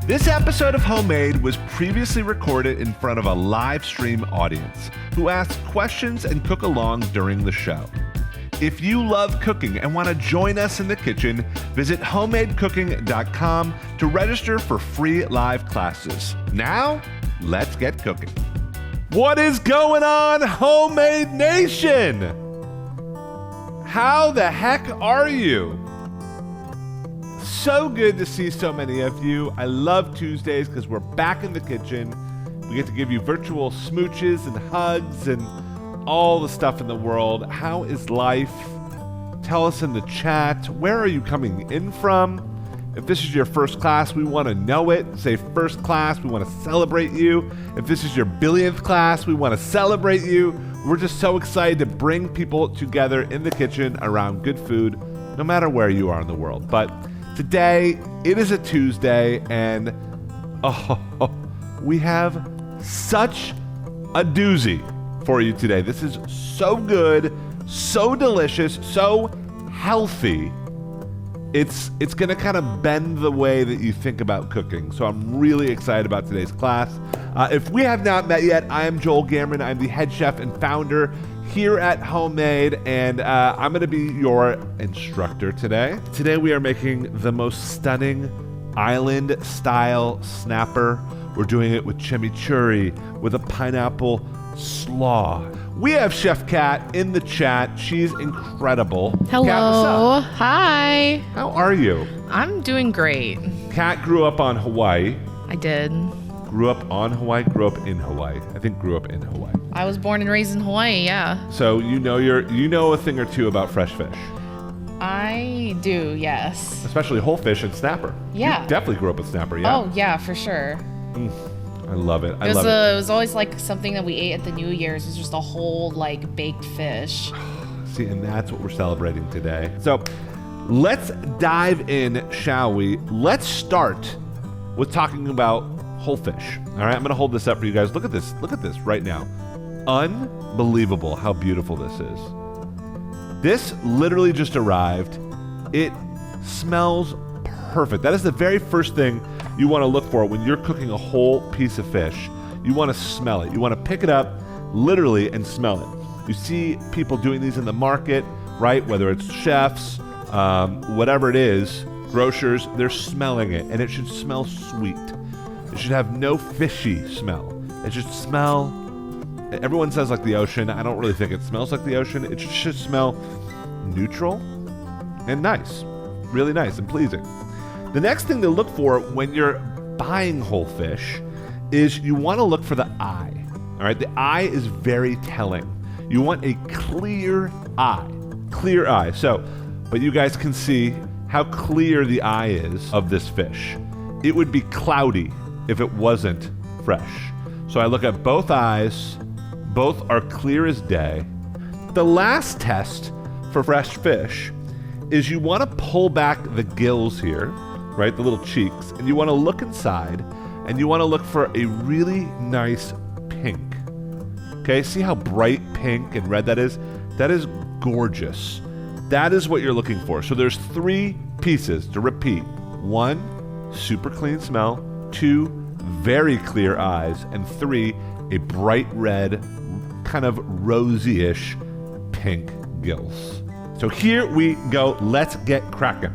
This episode of Homemade was previously recorded in front of a live stream audience who asked questions and cook along during the show. If you love cooking and want to join us in the kitchen, visit homemadecooking.com to register for free live classes. Now, let's get cooking. What is going on, Homemade Nation? How the heck are you? So good to see so many of you. I love Tuesdays because we're back in the kitchen. We get to give you virtual smooches and hugs and all the stuff in the world. How is life? Tell us in the chat. Where are you coming in from? If this is your first class, we want to know it. Say first class, we want to celebrate you. If this is your billionth class, we want to celebrate you. We're just so excited to bring people together in the kitchen around good food, no matter where you are in the world. But today, it is a Tuesday, and we have such a doozy for you today. This is so good, so delicious, so healthy. It's going to kind of bend the way that you think about cooking. So I'm really excited about today's class. If we have not met yet, I am Joel Gamoran. I'm the head chef and founder here at Homemade, and I'm going to be your instructor today. Today we are making the most stunning island-style snapper. We're doing it with chimichurri, with a pineapple slaw. We have Chef Kat in the chat. She's incredible. Hello. Kat, what's up? Hi. How are you? I'm doing great. Kat grew up on Hawaii. I did. Grew up on Hawaii, grew up in Hawaii. I think grew up in Hawaii. I was born and raised in Hawaii, yeah. So you know a thing or two about fresh fish. I do, yes. Especially whole fish and snapper. Yeah. You definitely grew up with snapper, yeah. Oh, yeah, for sure. I love it. It was always like something that we ate at the New Year's. It was just a whole like baked fish. See, and that's what we're celebrating today. So let's dive in, shall we? Let's start with talking about whole fish. All right, I'm going to hold this up for you guys. Look at this. Look at this right now. Unbelievable how beautiful this is. This literally just arrived. It smells perfect. That is the very first thing you want to look for when you're cooking a whole piece of fish. You want to smell it. You want to pick it up literally and smell it. You see people doing these in the market, right? Whether it's chefs, whatever it is, grocers, they're smelling it, and it should smell sweet. It should have no fishy smell. It should smell, everyone says like the ocean. I don't really think it smells like the ocean. It should smell neutral and nice, really nice and pleasing. The next thing to look for when you're buying whole fish is you want to look for the eye. All right, the eye is very telling. You want a clear eye. So, but you guys can see how clear the eye is of this fish. It would be cloudy if it wasn't fresh. So I look at both eyes, both are clear as day. The last test for fresh fish is you want to pull back the gills here, right, the little cheeks, and you want to look inside, and you want to look for a really nice pink. Okay, see how bright pink and red that is? That is gorgeous. That is what you're looking for. So there's 3 pieces to repeat. 1, super clean smell. 2, very clear eyes. And 3, a bright red, kind of rosy-ish pink gills. So here we go. Let's get cracking.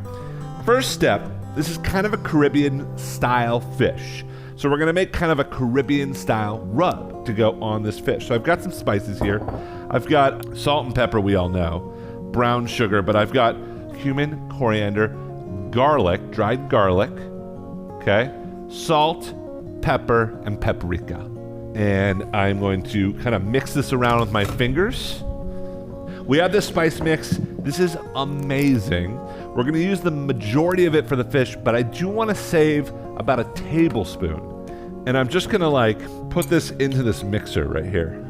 First step, this is kind of a Caribbean style fish. So we're gonna make kind of a Caribbean style rub to go on this fish. So I've got some spices here. I've got salt and pepper, we all know, brown sugar, but I've got cumin, coriander, garlic, dried garlic, okay, salt, pepper, and paprika. And I'm going to kind of mix this around with my fingers. We have this spice mix. This is amazing. We're going to use the majority of it for the fish, but I do want to save about a tablespoon. And I'm just going to like put this into this mixer right here.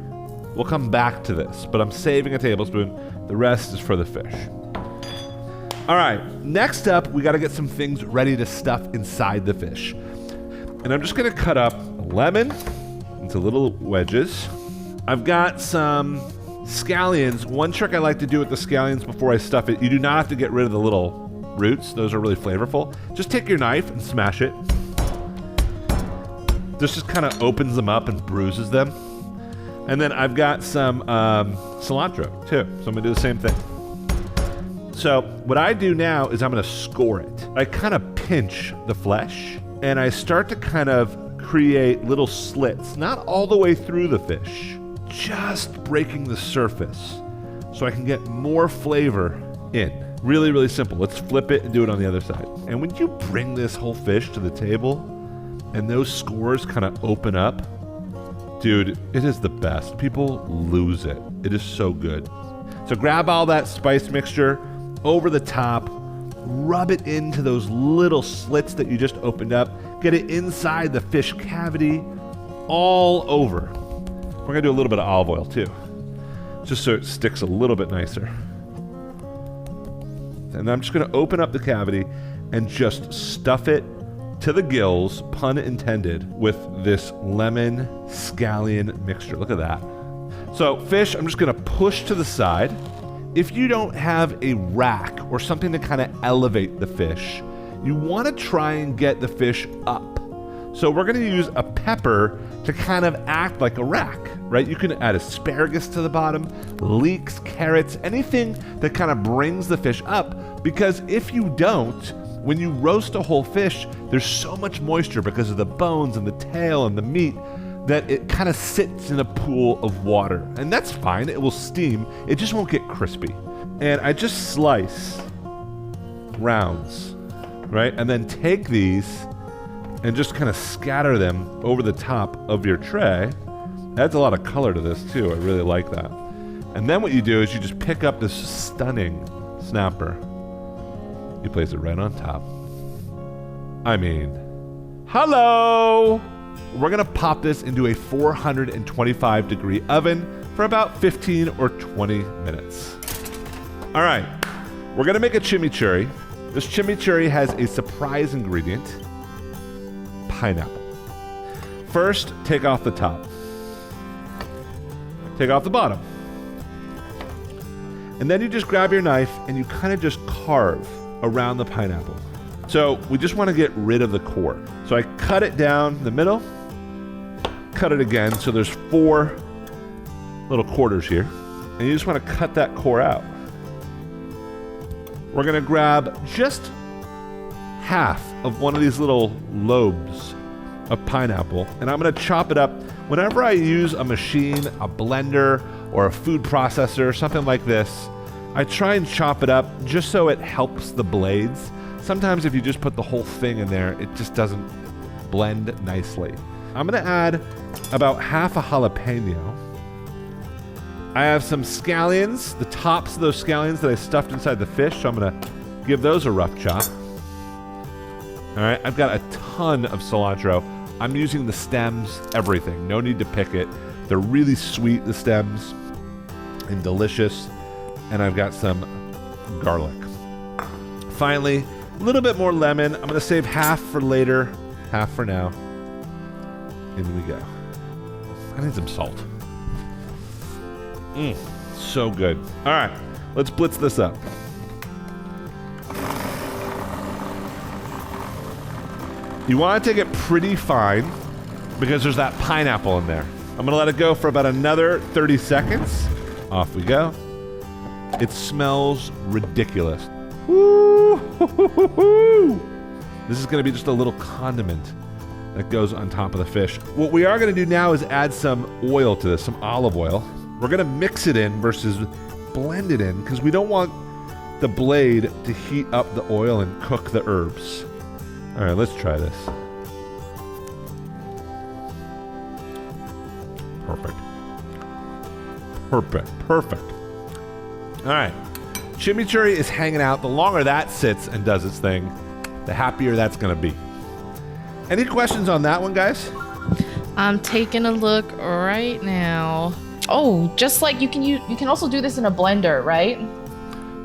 We'll come back to this, but I'm saving a tablespoon. The rest is for the fish. All right, next up, we got to get some things ready to stuff inside the fish. And I'm just going to cut up a lemon into little wedges. I've got some scallions. One trick I like to do with the scallions before I stuff it, you do not have to get rid of the little roots. Those are really flavorful. Just take your knife and smash it. This just kind of opens them up and bruises them. And then I've got some cilantro too, so I'm gonna do the same thing. So what I do now is I'm gonna score it. I kind of pinch the flesh, and I start to kind of create little slits, not all the way through the fish, just breaking the surface so I can get more flavor in. Really, really simple. Let's flip it and do it on the other side. And when you bring this whole fish to the table and those scores kind of open up, dude, it is the best. People lose it. It is so good. So grab all that spice mixture over the top, rub it into those little slits that you just opened up, get it inside the fish cavity, all over. We're gonna do a little bit of olive oil too, just so it sticks a little bit nicer. And I'm just gonna open up the cavity and just stuff it to the gills, pun intended, with this lemon scallion mixture. Look at that. So fish, I'm just gonna push to the side. If you don't have a rack or something to kind of elevate the fish, you want to try and get the fish up. So we're going to use a pepper to kind of act like a rack, right? You can add asparagus to the bottom, leeks, carrots, anything that kind of brings the fish up, because if you don't, when you roast a whole fish, there's so much moisture because of the bones and the tail and the meat that it kind of sits in a pool of water. And that's fine, it will steam, it just won't get crispy. And I just slice rounds, right? And then take these and just kind of scatter them over the top of your tray. Adds a lot of color to this too, I really like that. And then what you do is you just pick up this stunning snapper. You place it right on top. I mean, hello! We're gonna pop this into a 425 degree oven for about 15 or 20 minutes. All right, we're gonna make a chimichurri. This chimichurri has a surprise ingredient, pineapple. First, take off the top. Take off the bottom. And then you just grab your knife and you kind of just carve around the pineapple. So we just wanna get rid of the core. So I cut it down the middle, cut it again, so there's 4 little quarters here, and you just want to cut that core out. We're going to grab just half of one of these little lobes of pineapple, and I'm going to chop it up. Whenever I use a machine, a blender, or a food processor, something like this, I try and chop it up just so it helps the blades. Sometimes if you just put the whole thing in there, it just doesn't blend nicely. I'm gonna add about half a jalapeno. I have some scallions, the tops of those scallions that I stuffed inside the fish, so I'm gonna give those a rough chop. All right, I've got a ton of cilantro. I'm using the stems, everything. No need to pick it. They're really sweet, the stems, and delicious. And I've got some garlic. Finally, a little bit more lemon. I'm gonna save half for later, half for now. In we go. I need some salt. So good. All right, let's blitz this up. You want to take it pretty fine because there's that pineapple in there. I'm gonna let it go for about another 30 seconds. Off we go. It smells ridiculous. Woo! This is gonna be just a little condiment that goes on top of the fish. What we are gonna do now is add some oil to this, some olive oil. We're gonna mix it in versus blend it in because we don't want the blade to heat up the oil and cook the herbs. All right, let's try this. Perfect. Perfect, perfect. All right, chimichurri is hanging out. The longer that sits and does its thing, the happier that's gonna be. Any questions on that one, guys? I'm taking a look right now. Oh, just like you can also do this in a blender, right?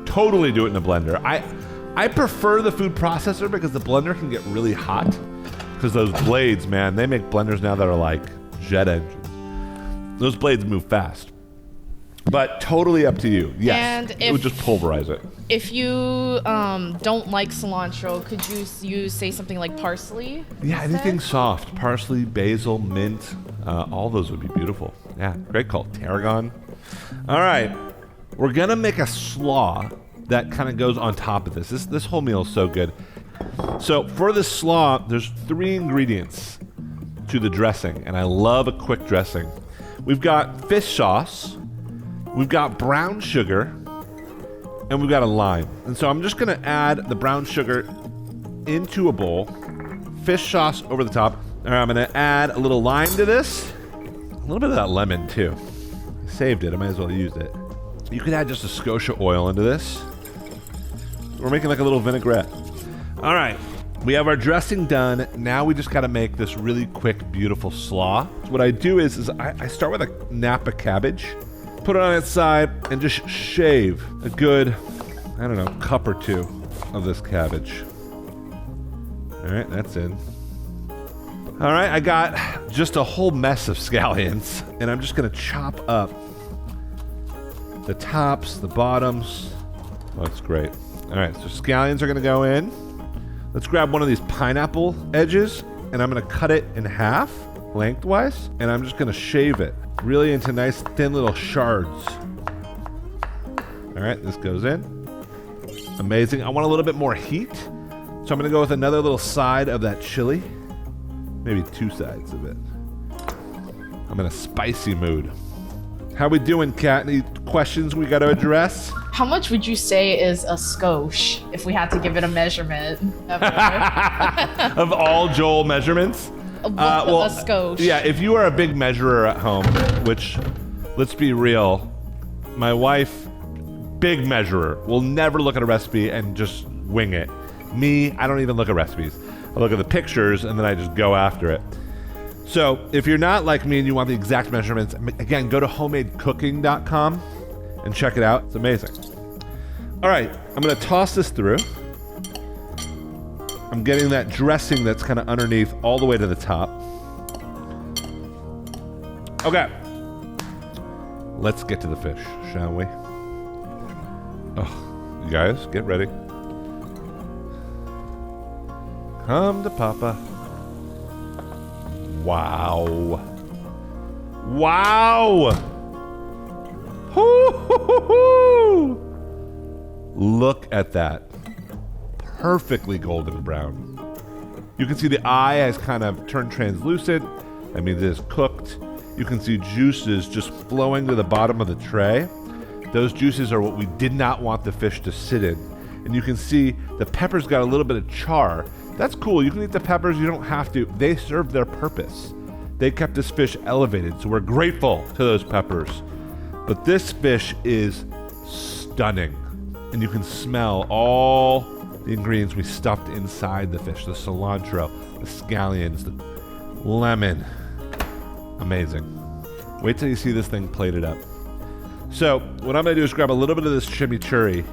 Totally do it in a blender. I prefer the food processor because the blender can get really hot. Because those blades, man, they make blenders now that are like jet engines. Those blades move fast. But totally up to you. Yes, And it would just pulverize it. If you don't like cilantro, could you say something like parsley? Yeah, instead? anything soft. Parsley, basil, mint, all those would be beautiful. Yeah, great call. Tarragon. All right, we're gonna make a slaw that kind of goes on top of this. This whole meal is so good. So for this slaw, there's 3 ingredients to the dressing, and I love a quick dressing. We've got fish sauce, we've got brown sugar, and we've got a lime. And so I'm just gonna add the brown sugar into a bowl, fish sauce over the top, and I'm gonna add a little lime to this, a little bit of that lemon too. I saved it, I might as well use it. You could add just a scotia oil into this. We're making like a little vinaigrette. All right, we have our dressing done. Now we just gotta make this really quick, beautiful slaw. So what I do is I start with a Napa cabbage, put it on its side, and just shave a good, I don't know, cup or 2 of this cabbage. All right, that's in. All right, I got just a whole mess of scallions, and I'm just gonna chop up the tops, the bottoms. Oh, that's great. All right, so scallions are gonna go in. Let's grab one of these pineapple edges, and I'm gonna cut it in half, lengthwise, and I'm just gonna shave it really into nice thin little shards. All right, this goes in. Amazing. I want a little bit more heat, so I'm gonna go with another little side of that chili. Maybe 2 sides of it. I'm in a spicy mood. How we doing, Kat? Any questions we gotta address? How much would you say is a skosh if we had to give it a measurement? Of all Joel measurements? A skosh. Yeah, if you are a big measurer at home, which, let's be real, my wife, big measurer, will never look at a recipe and just wing it. Me, I don't even look at recipes. I look at the pictures and then I just go after it. So if you're not like me and you want the exact measurements, again, go to homemadecooking.com and check it out. It's amazing. All right, I'm gonna toss this through. I'm getting that dressing that's kind of underneath all the way to the top. Okay, let's get to the fish, shall we? Oh, you guys, get ready. Come to Papa. Wow. Wow! Hoo-hoo-hoo-hoo! Look at that. Perfectly golden brown. You can see the eye has kind of turned translucent. I mean, this is cooked. You can see juices just flowing to the bottom of the tray. Those juices are what we did not want the fish to sit in. And you can see the pepper's got a little bit of char. That's cool. You can eat the peppers. You don't have to. They serve their purpose. They kept this fish elevated, so we're grateful to those peppers. But this fish is stunning. And you can smell all the ingredients we stuffed inside the fish. The cilantro, the scallions, the lemon. Amazing. Wait till you see this thing plated up. So what I'm gonna do is grab a little bit of this chimichurri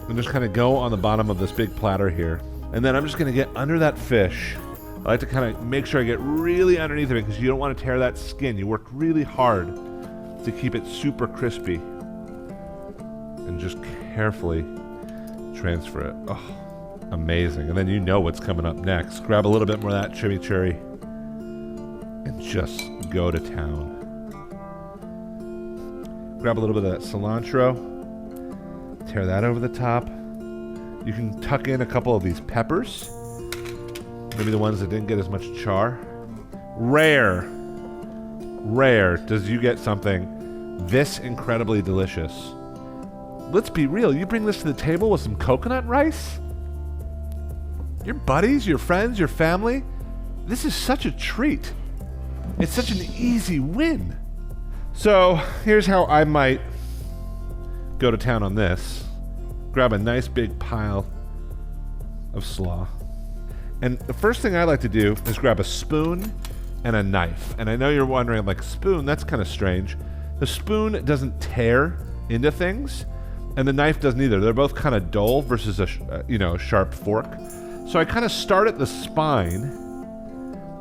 and just kind of go on the bottom of this big platter here. And then I'm just gonna get under that fish. I like to kind of make sure I get really underneath of it because you don't want to tear that skin. You worked really hard to keep it super crispy. And just carefully transfer it. Oh, amazing. And then you know what's coming up next. Grab a little bit more of that chimichurri and just go to town. Grab a little bit of that cilantro. Tear that over the top. You can tuck in a couple of these peppers. Maybe the ones that didn't get as much char. Rare does you get something this incredibly delicious. Let's be real, you bring this to the table with some coconut rice? Your buddies, your friends, your family? This is such a treat. It's such an easy win. So here's how I might go to town on this. Grab a nice big pile of slaw. And the first thing I like to do is grab a spoon and a knife. And I know you're wondering, like, spoon, that's kind of strange. The spoon doesn't tear into things, and the knife doesn't either. They're both kind of dull versus a sharp fork. So I kind of start at the spine,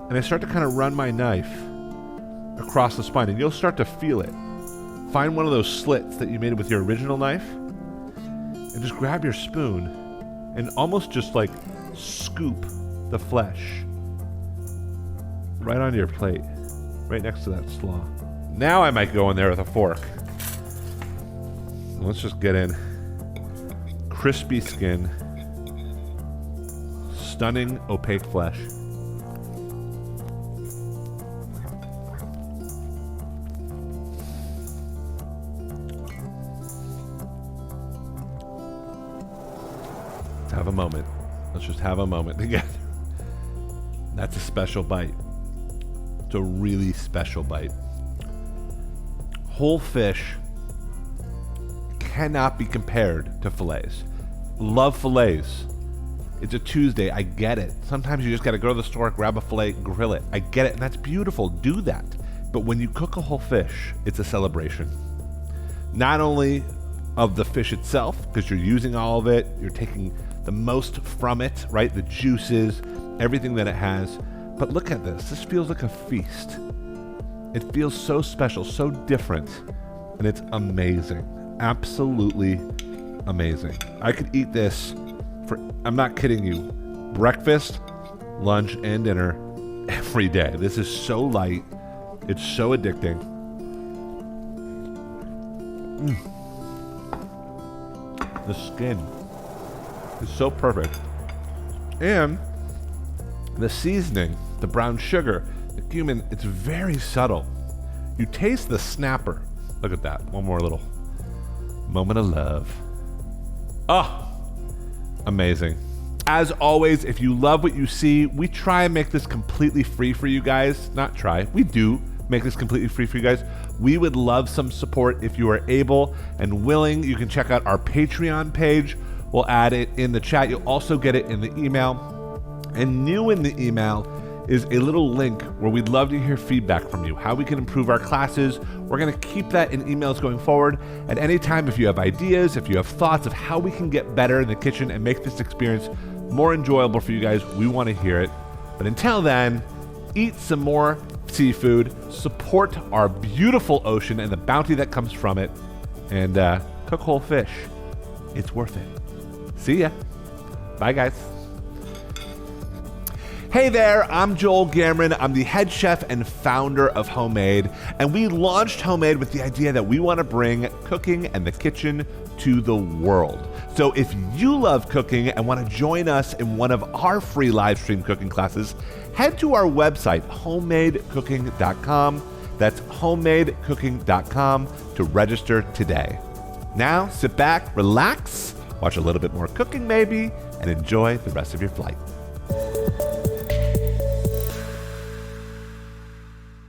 and I start to kind of run my knife across the spine, and you'll start to feel it. find one of those slits that you made with your original knife and just grab your spoon and almost just like scoop the flesh right onto your plate, right next to that slaw. Now I might go in there with a fork. Let's just get in. Crispy skin, stunning opaque flesh. Let's have a moment. Let's just have a moment together. That's a special bite. It's a really special bite. Whole fish cannot be compared to fillets. Love fillets. It's a Tuesday, I get it. Sometimes you just gotta go to the store, grab a fillet, grill it. I get it, and that's beautiful, do that. But when you cook a whole fish, it's a celebration. Not only of the fish itself, because you're using all of it, you're taking the most from it, right? The juices, everything that it has. But look at this, this feels like a feast. It feels so special, so different, and it's amazing. Absolutely amazing. I could eat this for, I'm not kidding you, breakfast, lunch, and dinner every day. This is so light. It's so addicting. The skin is so perfect. And the seasoning, the brown sugar, the cumin, it's very subtle. You taste the snapper. Look at that. One more little moment of love. Oh, amazing. As always, if you love what you see, we try and make this completely free for you guys. Not try, we do make this completely free for you guys. We would love some support if you are able and willing. You can check out our Patreon page. We'll add it in the chat. You'll also get it in the email. And new in the email is a little link where we'd love to hear feedback from you, how we can improve our classes. We're gonna keep that in emails going forward. At any time, if you have ideas, if you have thoughts of how we can get better in the kitchen and make this experience more enjoyable for you guys, we wanna hear it. But until then, eat some more seafood, support our beautiful ocean and the bounty that comes from it, and cook whole fish. It's worth it. See ya. Bye, guys. Hey there, I'm Joel Gamoran. I'm the head chef and founder of Homemade, and we launched Homemade with the idea that we want to bring cooking and the kitchen to the world. So if you love cooking and want to join us in one of our free live stream cooking classes, head to our website, homemadecooking.com. That's homemadecooking.com to register today. Now, sit back, relax, watch a little bit more cooking maybe, and enjoy the rest of your flight.